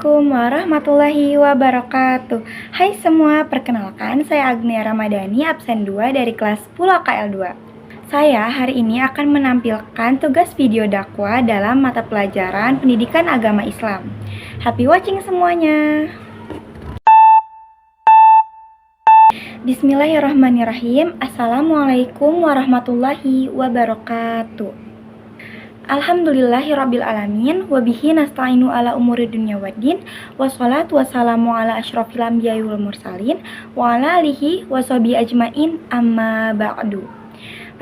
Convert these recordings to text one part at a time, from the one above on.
Assalamualaikum warahmatullahi wabarakatuh. Hai semua, perkenalkan saya Agnia Ramadhani, absen 2 dari kelas 10 KL2. Saya hari ini akan menampilkan tugas video dakwah dalam mata pelajaran Pendidikan Agama Islam. Happy watching semuanya. Bismillahirrahmanirrahim. Assalamualaikum warahmatullahi wabarakatuh. Alhamdulillahirrabbilalamin. Wabihi nasta'inu ala umuri dunya waddin. Wassalatu wassalamu ala asyrafil anbiya'i wal mursalin wa ala alihi washabihi ajmain, amma ba'du.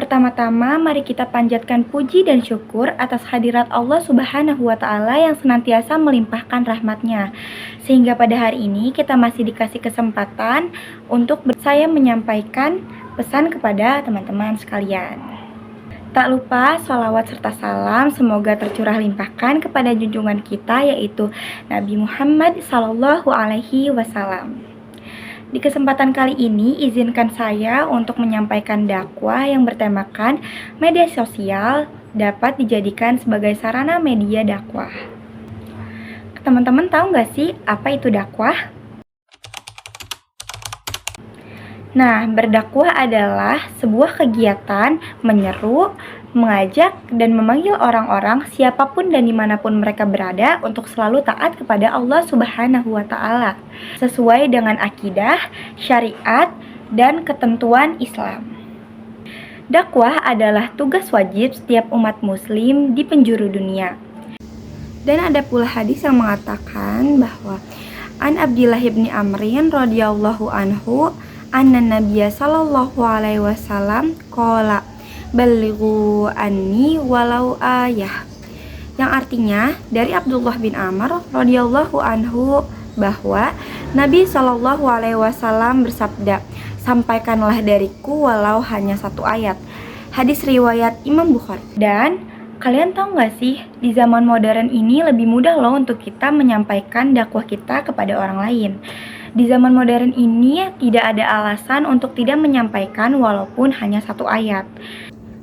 Pertama-tama mari kita panjatkan puji dan syukur atas hadirat Allah Subhanahu wa ta'ala yang senantiasa melimpahkan rahmatnya, sehingga pada hari ini kita masih dikasih kesempatan untuk saya menyampaikan pesan kepada teman-teman sekalian. Tak lupa sholawat serta salam semoga tercurah limpahkan kepada junjungan kita, yaitu Nabi Muhammad Sallallahu Alaihi Wasallam. Di kesempatan kali ini izinkan saya untuk menyampaikan dakwah yang bertemakan media sosial dapat dijadikan sebagai sarana media dakwah. Teman-teman tahu nggak sih apa itu dakwah? Nah, berdakwah adalah sebuah kegiatan menyeru, mengajak, dan memanggil orang-orang siapapun dan dimanapun mereka berada untuk selalu taat kepada Allah Subhanahu wa ta'ala sesuai dengan akidah, syariat, dan ketentuan Islam. Dakwah adalah tugas wajib setiap umat muslim di penjuru dunia. Dan ada pula hadis yang mengatakan bahwa An Abdillah ibni Amrin radhiyallahu anhu anna Nabiya sallallahu alaihi wasallam qala balighu anni walau ayah, yang artinya dari Abdullah bin Amr radhiyallahu anhu bahwa Nabi sallallahu alaihi wasallam bersabda, sampaikanlah dariku walau hanya satu ayat. Hadis riwayat Imam Bukhari. Dan kalian tahu nggak sih, di zaman modern ini lebih mudah loh untuk kita menyampaikan dakwah kita kepada orang lain. Di zaman modern ini tidak ada alasan untuk tidak menyampaikan walaupun hanya satu ayat.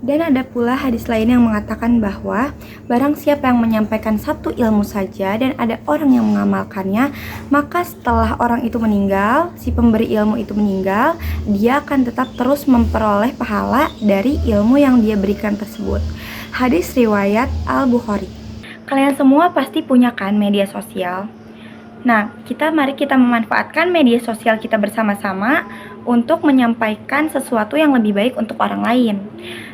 Dan ada pula hadis lain yang mengatakan bahwa barang siapa yang menyampaikan satu ilmu saja dan ada orang yang mengamalkannya, maka setelah orang itu meninggal, si pemberi ilmu itu meninggal, dia akan tetap terus memperoleh pahala dari ilmu yang dia berikan tersebut. Hadis riwayat Al-Bukhari. Kalian semua pasti punya kan media sosial? Nah, mari kita memanfaatkan media sosial kita bersama-sama untuk menyampaikan sesuatu yang lebih baik untuk orang lain.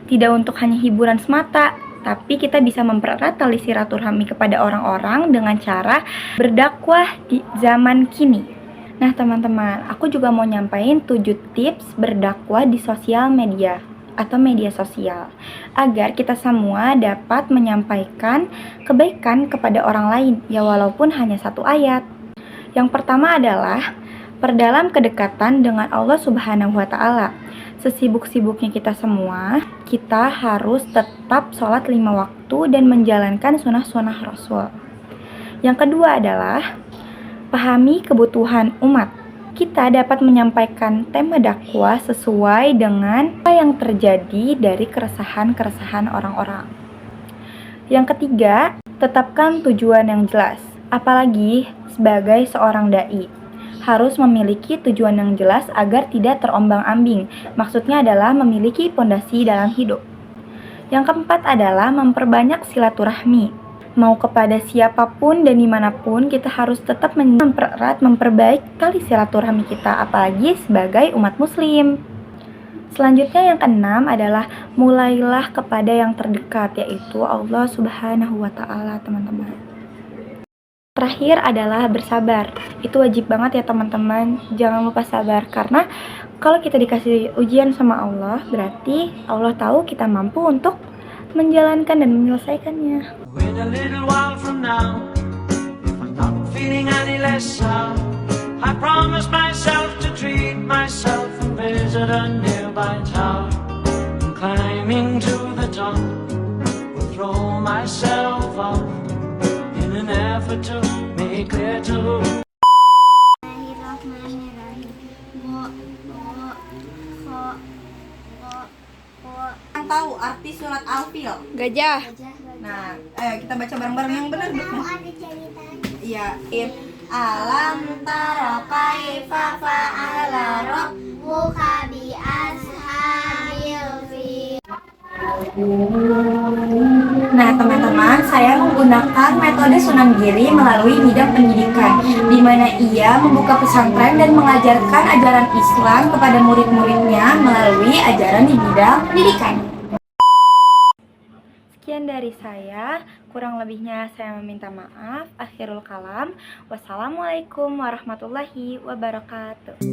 Tidak untuk hanya hiburan semata, tapi kita bisa mempererat tali silaturahmi kepada orang-orang dengan cara berdakwah di zaman kini. Nah, teman-teman, aku juga mau nyampain 7 tips berdakwah di sosial media atau media sosial agar kita semua dapat menyampaikan kebaikan kepada orang lain, ya walaupun hanya satu ayat. Yang pertama adalah perdalam kedekatan dengan Allah Subhanahu wa ta'ala. Sesibuk-sibuknya kita semua, kita harus tetap sholat 5 waktu dan menjalankan sunnah-sunnah Rasul. Yang kedua adalah pahami kebutuhan umat. Kita dapat menyampaikan tema dakwah sesuai dengan apa yang terjadi dari keresahan-keresahan orang-orang. Yang ketiga, tetapkan tujuan yang jelas. Apalagi sebagai seorang dai, harus memiliki tujuan yang jelas agar tidak terombang-ambing. Maksudnya adalah memiliki pondasi dalam hidup. Yang keempat adalah memperbanyak silaturahmi. Mau kepada siapapun dan dimanapun, kita harus tetap memperbaiki tali silaturahmi kita, apalagi sebagai umat muslim. Selanjutnya yang keenam adalah mulailah kepada yang terdekat, yaitu Allah Subhanahu wa ta'ala, teman-teman. Terakhir adalah bersabar. Itu wajib banget ya teman-teman, jangan lupa sabar, karena kalau kita dikasih ujian sama Allah, berarti Allah tahu kita mampu untuk menjalankan dan menyelesaikannya. Wait a little while from now, if I'm not feeling any less sound, I promise myself to treat myself and visit a nearby tower. And climbing to the top, will throw myself off in an effort to make clear to tahu arti surat Al-Fil? Gajah. Nah, ayo kita baca bareng-bareng yang benar. Mau ada ceritanya. Iya, Alam tara kaifa fa'ala rabbuka bi ashabil fil. Nah, teman-teman, saya menggunakan metode Sunan Giri melalui bidang pendidikan, di mana ia membuka pesantren dan mengajarkan ajaran Islam kepada murid-muridnya melalui ajaran di bidang pendidikan. Sekian dari saya, kurang lebihnya saya meminta maaf. Akhirul kalam, wassalamualaikum warahmatullahi wabarakatuh.